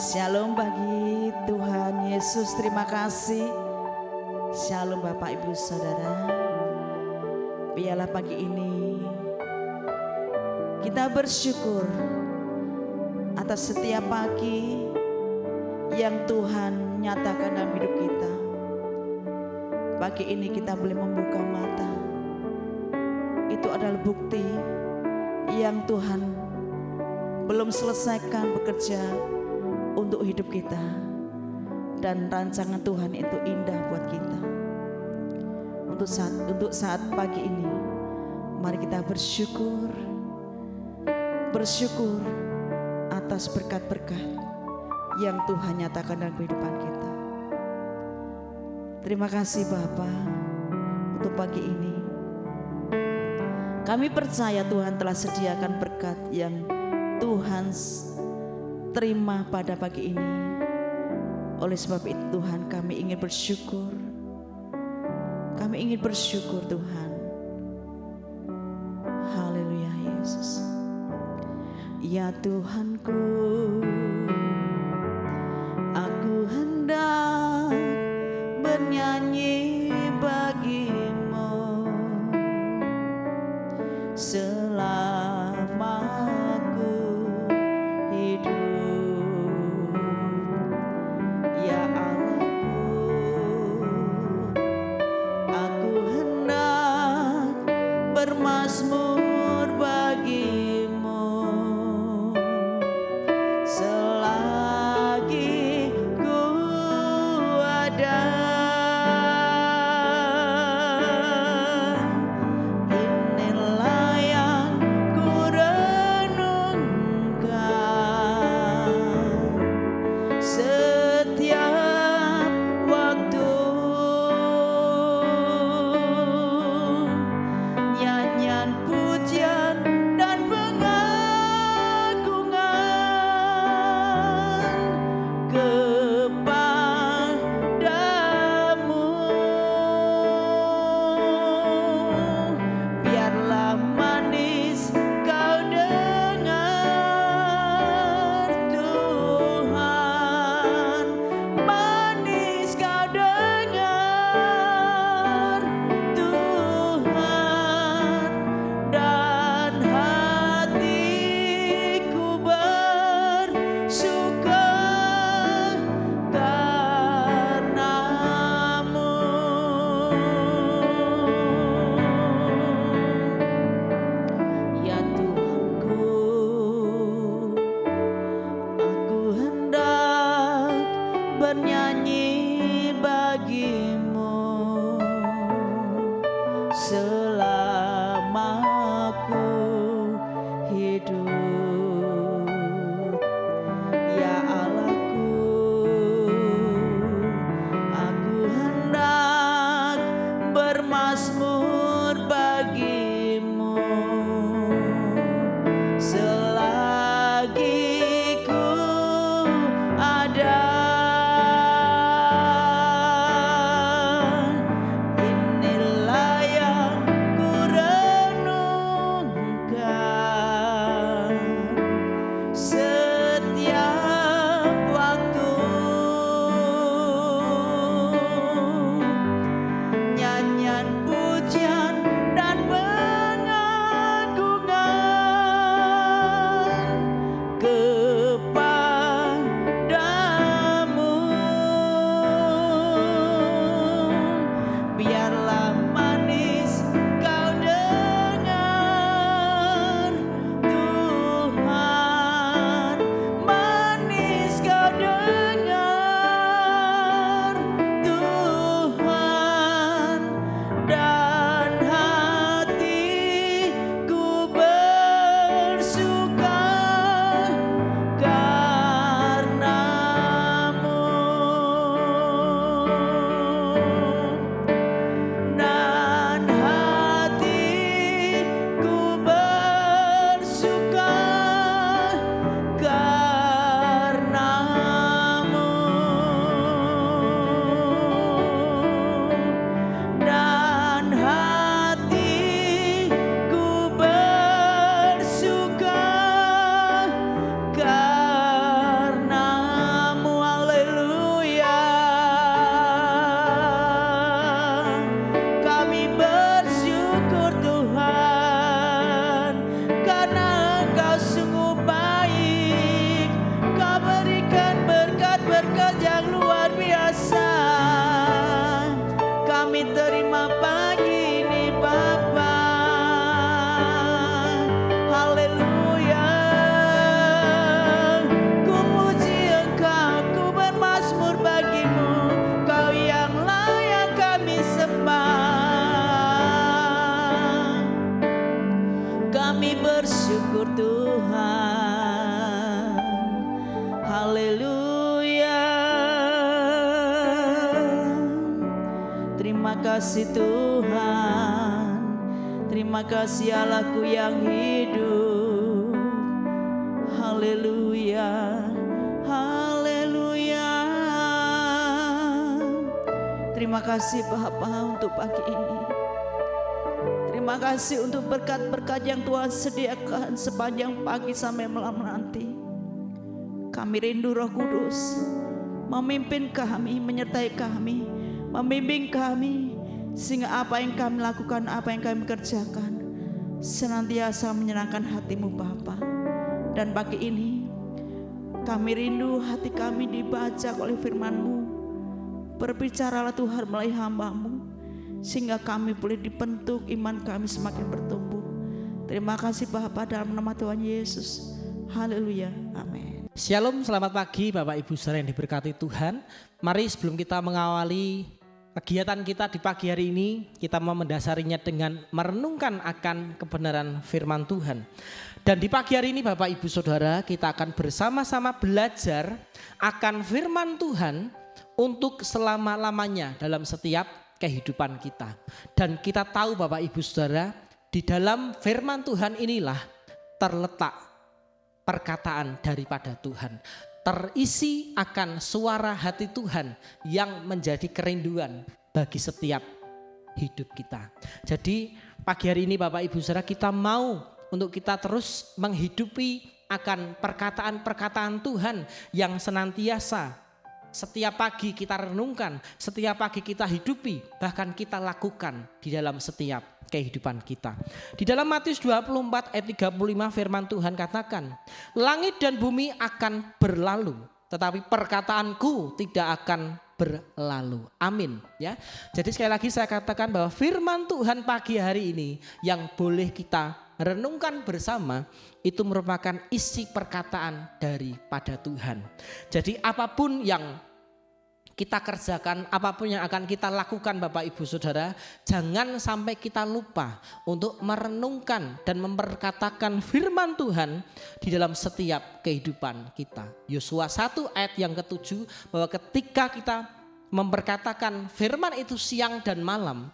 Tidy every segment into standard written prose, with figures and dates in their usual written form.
Shalom bagi Tuhan Yesus, terima kasih. Shalom Bapak Ibu Saudara. Biarlah pagi ini kita bersyukur atas setiap pagi yang Tuhan nyatakan dalam hidup kita. Pagi ini kita boleh membuka mata. Itu adalah bukti yang Tuhan belum selesaikan bekerja untuk hidup kita, dan rancangan Tuhan itu indah buat kita. Untuk saat pagi ini, mari kita bersyukur atas berkat-berkat yang Tuhan nyatakan dalam kehidupan kita. Terima kasih Bapa untuk pagi ini. Kami percaya Tuhan telah sediakan berkat yang Tuhan terima pada pagi ini. Oleh sebab itu Tuhan, kami ingin bersyukur. Kami ingin bersyukur Tuhan. Haleluya Yesus. Ya Tuhanku, aku hendak bernyanyi bagimu selama aku hidup. Ya Allahku, aku hendak bermazmur bagimu selagi ku ada. Inilah yang ku renungkan setiap waktu. Nyanyian pujian dan pengagungan kepadamu. Biarlah manis kau dengar Tuhan, manis kau dengar Tuhan, dan hatiku bersyukur karenamu. Ya Tuhanku, aku hendak bernyanyi bagimu selama aku hidup. Ya Allahku, aku hendak bermazmur bagimu selagi ku ada. kasih Tuhan, terima kasih Allahku yang hidup. Haleluya, haleluya. Terima kasih Bapa untuk pagi ini. Terima kasih untuk berkat-berkat yang Tuhan sediakan sepanjang pagi sampai malam nanti. Kami rindu Roh Kudus memimpin kami, menyertai kami, membimbing kami, sehingga apa yang kami lakukan, apa yang kami kerjakan senantiasa menyenangkan hati-Mu Bapa. Dan pagi ini kami rindu hati kami dibajak oleh firman-Mu. Berbicaralah Tuhan melalui hamba-Mu, sehingga kami boleh dibentuk, iman kami semakin bertumbuh. Terima kasih Bapa, dalam nama Tuhan Yesus. Haleluya, amin. Shalom, selamat pagi Bapak Ibu Saudara yang diberkati Tuhan. Mari sebelum kita mengawali kegiatan kita di pagi hari ini, kita mau mendasarinya dengan merenungkan akan kebenaran firman Tuhan. Dan di pagi hari ini Bapak Ibu Saudara, kita akan bersama-sama belajar akan firman Tuhan untuk selama-lamanya dalam setiap kehidupan kita. Dan kita tahu Bapak Ibu Saudara, di dalam firman Tuhan inilah terletak perkataan daripada Tuhan. Terisi akan suara hati Tuhan yang menjadi kerinduan bagi setiap hidup kita. Jadi pagi hari ini Bapak Ibu Saudara, kita mau untuk kita terus menghidupi akan perkataan-perkataan Tuhan yang senantiasa setiap pagi kita renungkan, setiap pagi kita hidupi, bahkan kita lakukan di dalam setiap kehidupan kita. Di dalam Matius 24 ayat 35 firman Tuhan katakan, langit dan bumi akan berlalu, tetapi perkataanku tidak akan berlalu. Amin. Ya. Jadi sekali lagi saya katakan bahwa firman Tuhan pagi hari ini yang boleh kita renungkan bersama itu merupakan isi perkataan daripada Tuhan. Jadi apapun yang kita kerjakan, apapun yang akan kita lakukan Bapak Ibu Saudara, jangan sampai kita lupa untuk merenungkan dan memperkatakan firman Tuhan di dalam setiap kehidupan kita. Yosua 1 ayat yang ke-7 bahwa ketika kita memperkatakan firman itu siang dan malam,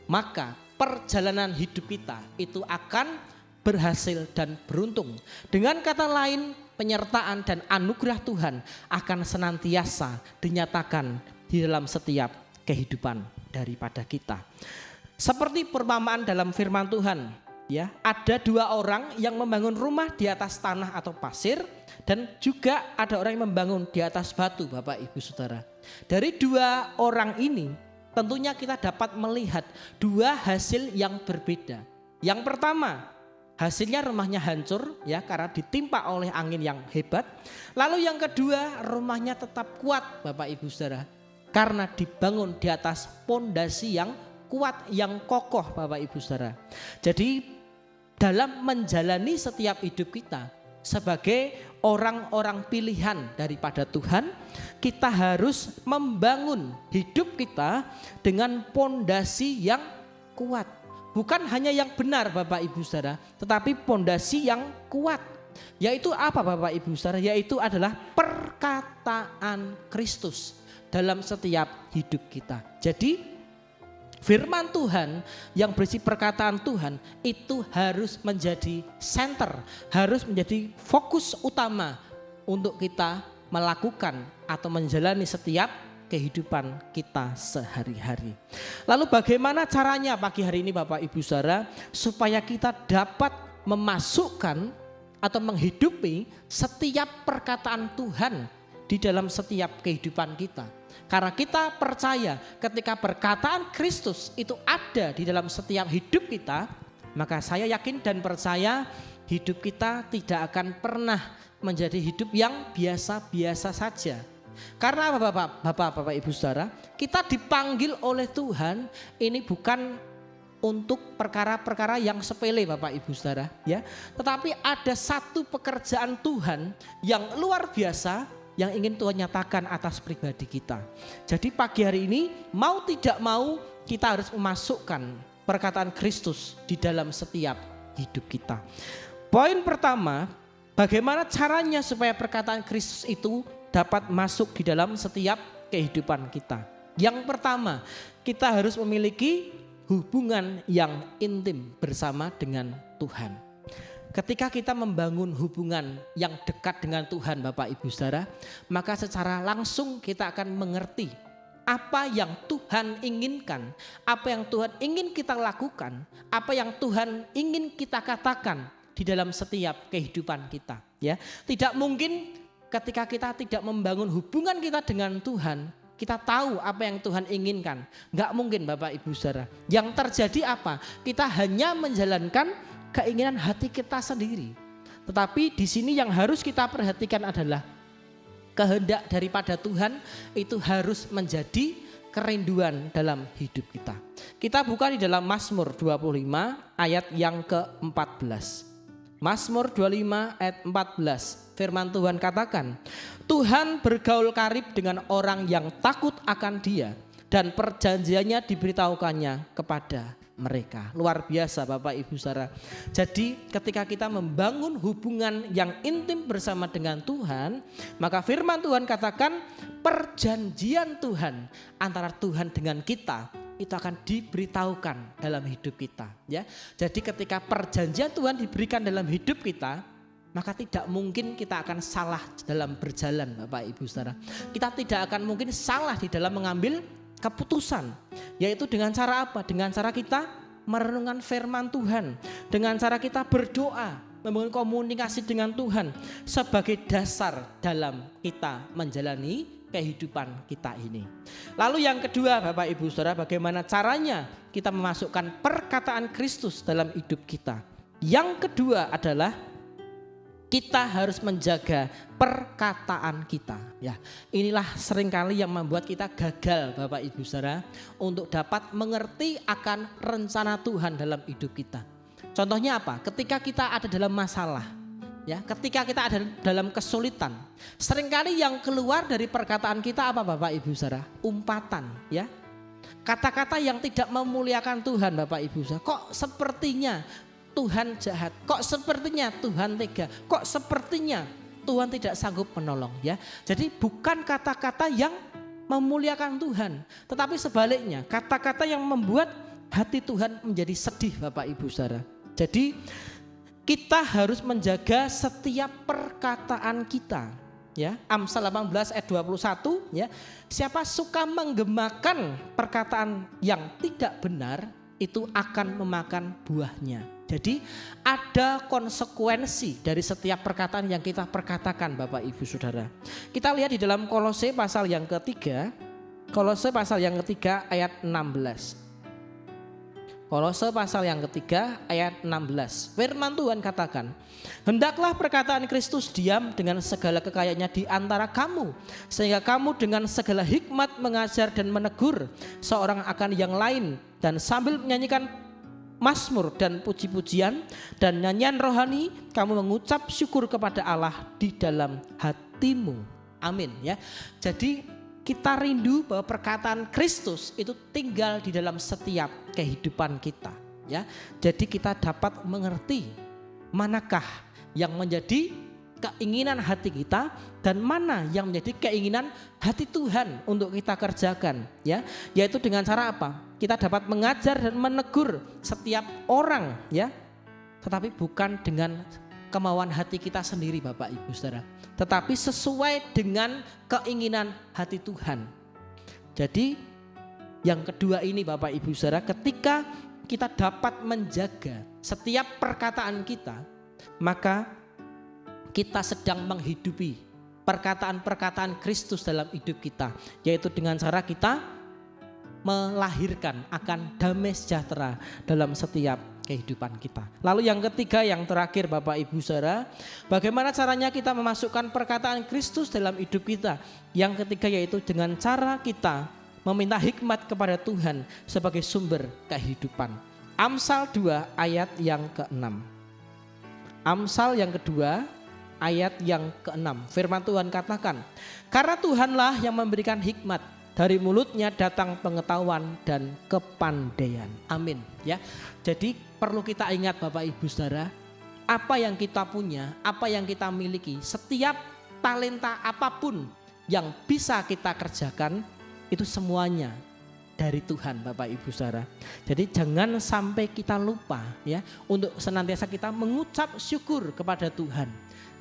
maka perjalanan hidup kita itu akan berhasil dan beruntung. Dengan kata lain, penyertaan dan anugerah Tuhan akan senantiasa dinyatakan di dalam setiap kehidupan daripada kita. Seperti perumpamaan dalam firman Tuhan, ya, ada dua orang yang membangun rumah di atas tanah atau pasir, dan juga ada orang yang membangun di atas batu, Bapak Ibu Saudara. Dari dua orang ini tentunya kita dapat melihat dua hasil yang berbeda. Yang pertama, hasilnya rumahnya hancur, ya, karena ditimpa oleh angin yang hebat. Lalu yang kedua, rumahnya tetap kuat Bapak Ibu Saudara, karena dibangun di atas pondasi yang kuat, yang kokoh Bapak Ibu Saudara. Jadi dalam menjalani setiap hidup kita sebagai orang-orang pilihan daripada Tuhan, kita harus membangun hidup kita dengan pondasi yang kuat. Bukan hanya yang benar Bapak Ibu Saudara, tetapi pondasi yang kuat. Yaitu apa Bapak Ibu Saudara? Yaitu adalah perkataan Kristus dalam setiap hidup kita. Jadi firman Tuhan yang berisi perkataan Tuhan itu harus menjadi center, harus menjadi fokus utama untuk kita melakukan atau menjalani setiap kehidupan kita sehari-hari. Lalu bagaimana caranya pagi hari ini Bapak Ibu Saudara supaya kita dapat memasukkan atau menghidupi setiap perkataan Tuhan di dalam setiap kehidupan kita? Karena kita percaya ketika perkataan Kristus itu ada di dalam setiap hidup kita, maka saya yakin dan percaya hidup kita tidak akan pernah menjadi hidup yang biasa-biasa saja. Karena Bapak Ibu Saudara, kita dipanggil oleh Tuhan ini bukan untuk perkara-perkara yang sepele Bapak Ibu Saudara, ya. Tetapi ada satu pekerjaan Tuhan yang luar biasa yang ingin Tuhan nyatakan atas pribadi kita. Jadi pagi hari ini mau tidak mau kita harus memasukkan perkataan Kristus di dalam setiap hidup kita. Poin pertama, bagaimana caranya supaya perkataan Kristus itu dapat masuk di dalam setiap kehidupan kita. Yang pertama, kita harus memiliki hubungan yang intim bersama dengan Tuhan. Ketika kita membangun hubungan yang dekat dengan Tuhan Bapak Ibu Saudara, maka secara langsung kita akan mengerti apa yang Tuhan inginkan, apa yang Tuhan ingin kita lakukan, apa yang Tuhan ingin kita katakan di dalam setiap kehidupan kita. Ya, tidak mungkin ketika kita tidak membangun hubungan kita dengan Tuhan, kita tahu apa yang Tuhan inginkan. Enggak mungkin Bapak Ibu Saudara. Yang terjadi apa? Kita hanya menjalankan keinginan hati kita sendiri. Tetapi di sini yang harus kita perhatikan adalah kehendak daripada Tuhan itu harus menjadi kerinduan dalam hidup kita. Kita buka di dalam Mazmur 25 ayat yang ke-14. Mazmur 25 ayat 14, firman Tuhan katakan, Tuhan bergaul karib dengan orang yang takut akan Dia dan perjanjiannya diberitahukannya kepada mereka. Luar biasa Bapak Ibu Saudara. Jadi ketika kita membangun hubungan yang intim bersama dengan Tuhan, maka firman Tuhan katakan perjanjian Tuhan antara Tuhan dengan kita itu akan diberitahukan dalam hidup kita, ya. Jadi ketika perjanjian Tuhan diberikan dalam hidup kita, maka tidak mungkin kita akan salah dalam berjalan Bapak Ibu Saudara. Kita tidak akan mungkin salah di dalam mengambil keputusan, yaitu dengan cara apa? Dengan cara kita merenungkan firman Tuhan, dengan cara kita berdoa, membangun komunikasi dengan Tuhan sebagai dasar dalam kita menjalani kehidupan kita ini. Lalu yang kedua Bapak Ibu Saudara, bagaimana caranya kita memasukkan perkataan Kristus dalam hidup kita? Yang kedua adalah kita harus menjaga perkataan kita. Ya, inilah seringkali yang membuat kita gagal Bapak Ibu Saudara untuk dapat mengerti akan rencana Tuhan dalam hidup kita. Contohnya apa? Ketika kita ada dalam masalah, ya, ketika kita ada dalam kesulitan, seringkali yang keluar dari perkataan kita apa Bapak Ibu Saudara? Umpatan, ya. Kata-kata yang tidak memuliakan Tuhan Bapak Ibu Saudara. Kok sepertinya Tuhan jahat, kok sepertinya Tuhan tega, kok sepertinya Tuhan tidak sanggup menolong, ya. Jadi bukan kata-kata yang memuliakan Tuhan, tetapi sebaliknya kata-kata yang membuat hati Tuhan menjadi sedih Bapak Ibu Saudara. Jadi kita harus menjaga setiap perkataan kita, ya. Amsal 18 ayat 21, ya. Siapa suka menggemakan perkataan yang tidak benar, itu akan memakan buahnya. Jadi ada konsekuensi dari setiap perkataan yang kita perkatakan Bapak Ibu Saudara. Kita lihat di dalam Kolose pasal yang ketiga, Kolose pasal yang ketiga ayat 16. Kolose pasal yang ketiga ayat 16. Firman Tuhan katakan, hendaklah perkataan Kristus diam dengan segala kekayaannya di antara kamu, sehingga kamu dengan segala hikmat mengajar dan menegur seorang akan yang lain, dan sambil menyanyikan mazmur dan puji-pujian dan nyanyian rohani kamu mengucap syukur kepada Allah di dalam hatimu. Amin, ya. Jadi kita rindu bahwa perkataan Kristus itu tinggal di dalam setiap kehidupan kita, ya. Jadi kita dapat mengerti manakah yang menjadi keinginan hati kita dan mana yang menjadi keinginan hati Tuhan untuk kita kerjakan, ya. Yaitu dengan cara apa? Kita dapat mengajar dan menegur setiap orang, ya. Tetapi bukan dengan kemauan hati kita sendiri Bapak Ibu Saudara, tetapi sesuai dengan keinginan hati Tuhan. Jadi yang kedua ini Bapak Ibu Saudara, ketika kita dapat menjaga setiap perkataan kita, maka kita sedang menghidupi perkataan-perkataan Kristus dalam hidup kita, yaitu dengan cara kita melahirkan akan damai sejahtera dalam setiap kehidupan kita. Lalu yang ketiga, yang terakhir Bapak Ibu Saudara, bagaimana caranya kita memasukkan perkataan Kristus dalam hidup kita? Yang ketiga yaitu dengan cara kita meminta hikmat kepada Tuhan sebagai sumber kehidupan. Amsal 2 ayat yang ke-6. Amsal yang kedua ayat yang ke-6, firman Tuhan katakan, karena Tuhanlah yang memberikan hikmat, dari mulutnya datang pengetahuan dan kepandaian. Amin, ya. Jadi perlu kita ingat Bapak Ibu Saudara, apa yang kita punya, apa yang kita miliki, setiap talenta apapun yang bisa kita kerjakan, itu semuanya dari Tuhan Bapak Ibu Saudara. Jadi jangan sampai kita lupa ya untuk senantiasa kita mengucap syukur kepada Tuhan.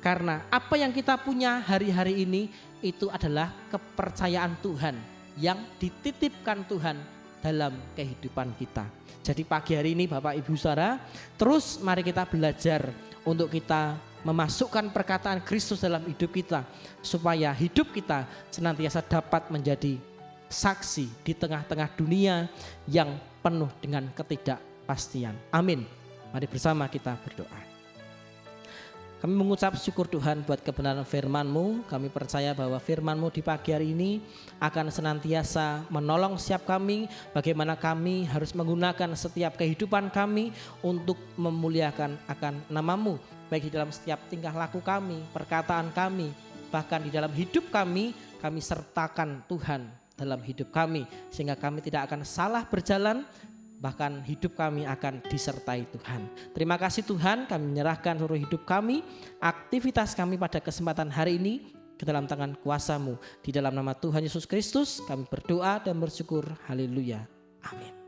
Karena apa yang kita punya hari-hari ini itu adalah kepercayaan Tuhan yang dititipkan Tuhan dalam kehidupan kita. Jadi pagi hari ini Bapak Ibu Saudara, terus mari kita belajar untuk kita memasukkan perkataan Kristus dalam hidup kita, supaya hidup kita senantiasa dapat menjadi saksi di tengah-tengah dunia yang penuh dengan ketidakpastian. Amin. Mari bersama kita berdoa. Kami mengucap syukur Tuhan buat kebenaran firman-Mu. Kami percaya bahwa firman-Mu di pagi hari ini akan senantiasa menolong setiap kami, bagaimana kami harus menggunakan setiap kehidupan kami untuk memuliakan akan nama-Mu, baik di dalam setiap tingkah laku kami, perkataan kami, bahkan di dalam hidup kami sertakan Tuhan dalam hidup kami, sehingga kami tidak akan salah berjalan, bahkan hidup kami akan disertai Tuhan. Terima kasih Tuhan, kami menyerahkan seluruh hidup kami, aktivitas kami pada kesempatan hari ini ke dalam tangan kuasa-Mu. Di dalam nama Tuhan Yesus Kristus kami berdoa dan bersyukur. Haleluya. Amin.